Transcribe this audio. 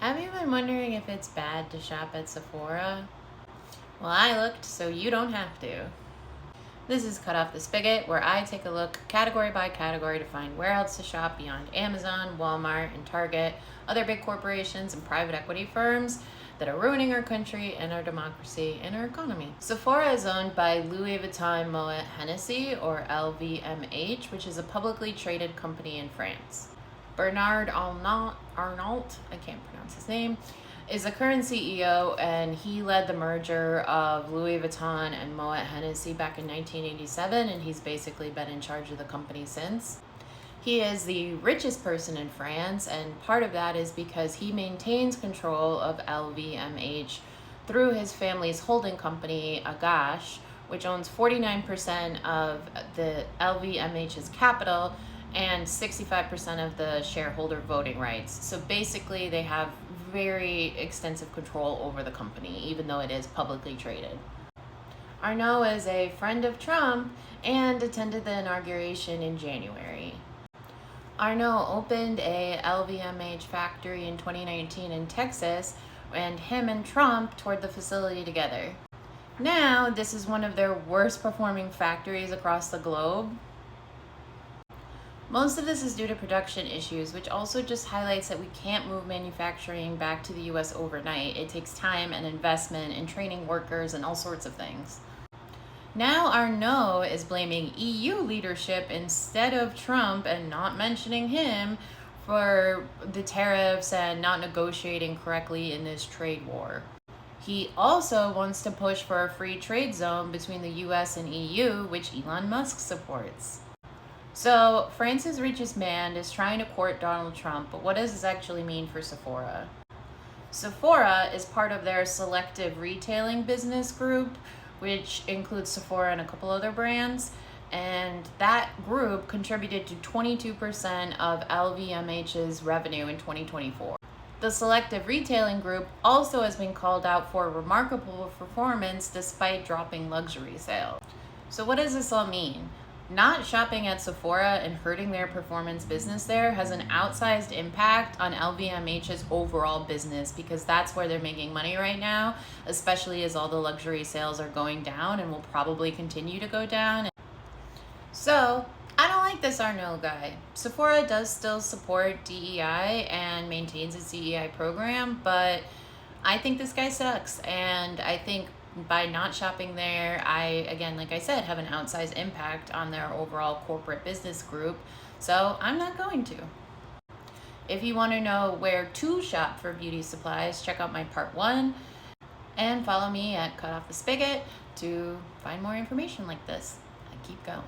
Have you been wondering if it's bad to shop at Sephora? Well, I looked, so you don't have to. This is Cut Off the Spigot, where I take a look category by category to find where else to shop beyond Amazon, Walmart, and Target, other big corporations and private equity firms that are ruining our country and our democracy and our economy. Sephora is owned by Louis Vuitton Moët Hennessy, or LVMH, which is a publicly traded company in France. Bernard Arnault, I can't pronounce his name, is the current CEO, and he led the merger of Louis Vuitton and Moët Hennessy back in 1987, and he's basically been in charge of the company since. He is the richest person in France, and part of that is because he maintains control of LVMH through his family's holding company, Agache, which owns 49% of the LVMH's capital and 65% of the shareholder voting rights. So basically, they have very extensive control over the company, even though it is publicly traded. Arnault is a friend of Trump and attended the inauguration in January. Arnault opened a LVMH factory in 2019 in Texas, and him and Trump toured the facility together. Now, this is one of their worst performing factories across the globe. Most of this is due to production issues, which also just highlights that we can't move manufacturing back to the US overnight. It takes time and investment and training workers and all sorts of things. Now Arnault is blaming EU leadership instead of Trump and not mentioning him for the tariffs and not negotiating correctly in this trade war. He also wants to push for a free trade zone between the US and EU, which Elon Musk supports. So, France's richest man is trying to court Donald Trump, but what does this actually mean for Sephora? Sephora is part of their selective retailing business group, which includes Sephora and a couple other brands, and that group contributed to 22% of LVMH's revenue in 2024. The selective retailing group also has been called out for remarkable performance despite dropping luxury sales. So what does this all mean? Not shopping at Sephora and hurting their performance business there has an outsized impact on LVMH's overall business, because that's where they're making money right now, especially as all the luxury sales are going down and will probably continue to go down. So, I don't like this Arnault guy. Sephora does still support DEI and maintains its DEI program, but I think this guy sucks, and I think by not shopping there, again, like I said, have an outsized impact on their overall corporate business group, so I'm not going to. If you want to know where to shop for beauty supplies, check out my part 1, and follow me at Cut Off the Spigot to find more information like this. I keep going.